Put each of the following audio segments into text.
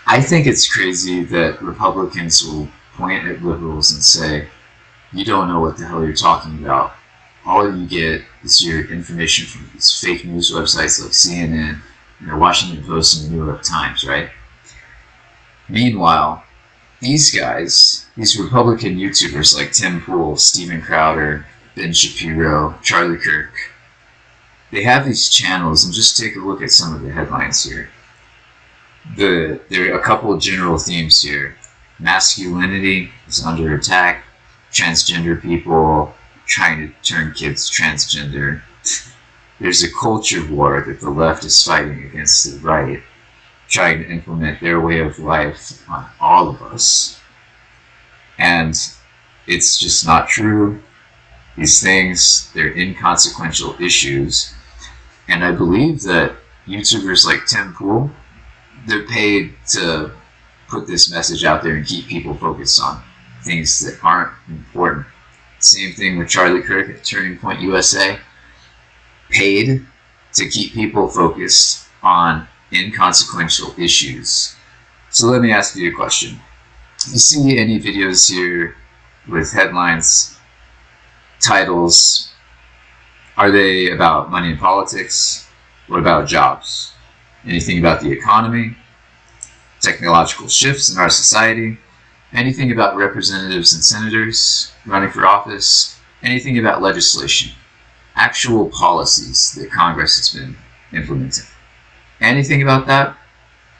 I think it's crazy that Republicans will point at liberals and say, you don't know what the hell you're talking about. All you get is your information from these fake news websites like CNN and the Washington Post and the New York Times, right? Meanwhile, these guys, these Republican YouTubers like Tim Pool, Steven Crowder, Ben Shapiro, Charlie Kirk, they have these channels, and just take a look at some of the headlines here. There are a couple of general themes here. Masculinity is under attack. Transgender people trying to turn kids transgender. There's a culture war that the left is fighting against the right, trying to implement their way of life on all of us. And it's just not true. These things, they're inconsequential issues. And I believe that YouTubers like Tim Pool, they're paid to put this message out there and keep people focused on things that aren't important. Same thing with Charlie Kirk at Turning Point USA, paid to keep people focused on inconsequential issues. So let me ask you a question. You see any videos here with headlines, titles? Are they about money and politics? What about jobs? Anything about the economy? Technological shifts in our society? Anything about representatives and senators running for office? Anything about legislation? Actual policies that Congress has been implementing? Anything about that?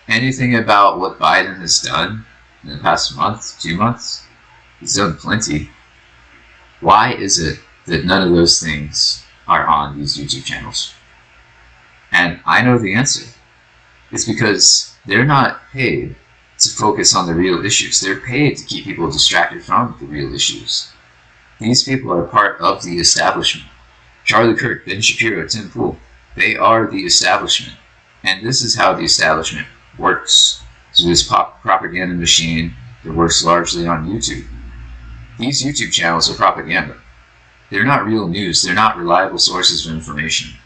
Anything about what Biden has done in the past month, 2 months? He's done plenty. Why is it that none of those things are on these YouTube channels? And I know the answer. It's because they're not paid to focus on the real issues. They're paid to keep people distracted from the real issues. These people are part of the establishment. Charlie Kirk, Ben Shapiro, Tim Pool, they are the establishment. And this is how the establishment works. So this propaganda machine that works largely on YouTube. These YouTube channels are propaganda. They're not real news. They're not reliable sources of information.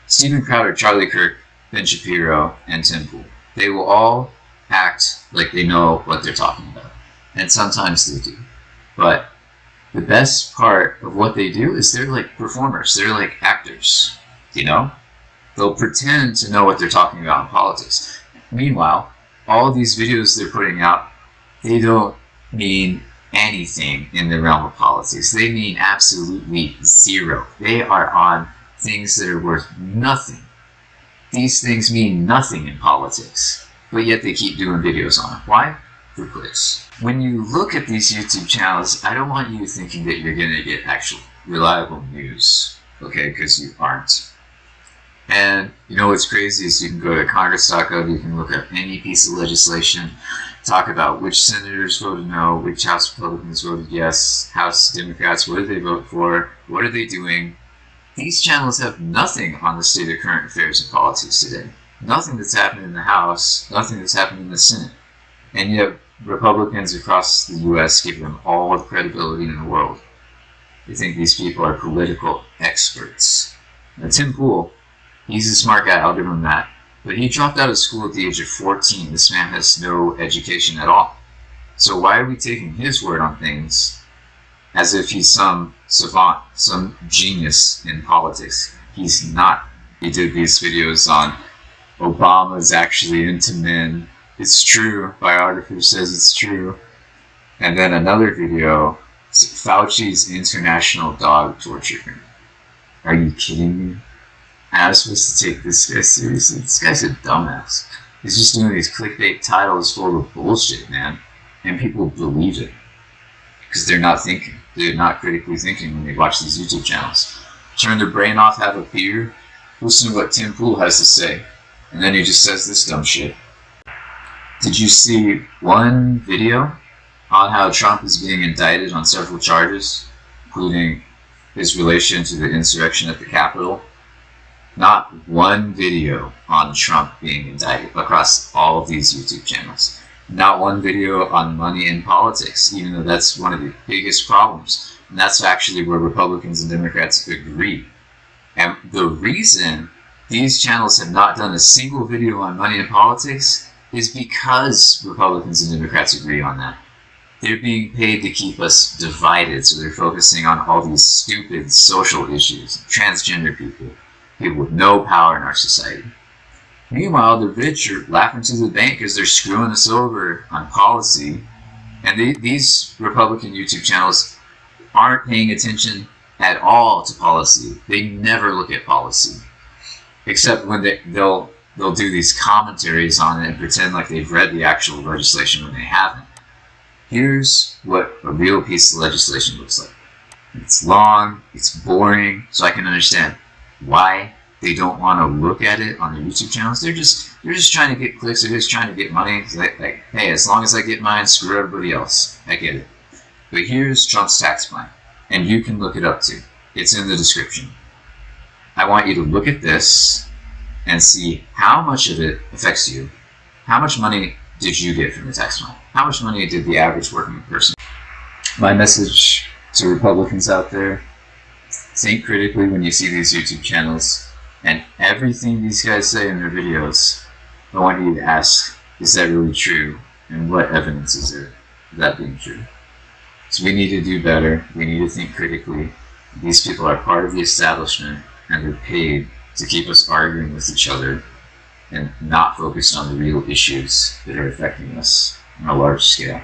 Steven Crowder, Charlie Kirk, Ben Shapiro, and Tim Pool, they will all act like they know what they're talking about. And sometimes they do. But the best part of what they do is they're like performers. They're like actors, you know? They'll pretend to know what they're talking about in politics. Meanwhile, all these videos they're putting out, they don't mean anything in the realm of politics. They mean absolutely zero. They are on things that are worth nothing. These things mean nothing in politics, but yet they keep doing videos on it. Why? For clicks. When you look at these YouTube channels, I don't want you thinking that you're going to get actual reliable news, okay, because you aren't. And you know what's crazy is you can go to congress.gov, you can look up any piece of legislation, talk about which senators voted no, which House Republicans voted yes, House Democrats, what did they vote for, what are they doing. These channels have nothing on the state of current affairs and politics today. Nothing that's happening in the House, nothing that's happening in the Senate. And yet Republicans across the U.S. give them all the credibility in the world. They think these people are political experts. Now Tim Pool, he's a smart guy, I'll give him that. But he dropped out of school at the age of 14. This man has no education at all. So why are we taking his word on things as if he's some savant, some genius in politics? He's not. He did these videos on Obama's actually into men. It's true. Biographer says it's true. And then another video, Fauci's international dog torture. Are you kidding me? I was supposed to take this guy seriously. This guy's a dumbass. He's just doing these clickbait titles full of bullshit, man. And people believe it. Because they're not thinking. They're not critically thinking when they watch these YouTube channels. Turn their brain off, have a beer, listen to what Tim Pool has to say. And then he just says this dumb shit. Did you see one video on how Trump is being indicted on several charges, including his relation to the insurrection at the Capitol? Not one video on Trump being indicted across all of these YouTube channels. Not one video on money in politics, even though that's one of the biggest problems. And that's actually where Republicans and Democrats agree. And the reason these channels have not done a single video on money in politics is because Republicans and Democrats agree on that. They're being paid to keep us divided, so they're focusing on all these stupid social issues, transgender people, people with no power in our society. Meanwhile, the rich are laughing to the bank because they're screwing us over on policy, and these Republican YouTube channels aren't paying attention at all to policy. They never look at policy, except when they'll do these commentaries on it and pretend like they've read the actual legislation when they haven't. Here's what a real piece of legislation looks like. It's long, it's boring, so I can understand why they don't want to look at it on their YouTube channels. They're just trying to get clicks. They're just trying to get money. Like, hey, as long as I get mine, screw everybody else. I get it. But here's Trump's tax plan, and you can look it up too. It's in the description. I want you to look at this and see how much of it affects you. How much money did you get from the tax plan? How much money did the average working person? My message to Republicans out there: think critically when you see these YouTube channels. And everything these guys say in their videos, I want you to ask, is that really true? And what evidence is there of that being true? So we need to do better. We need to think critically. These people are part of the establishment, and they're paid to keep us arguing with each other and not focused on the real issues that are affecting us on a large scale.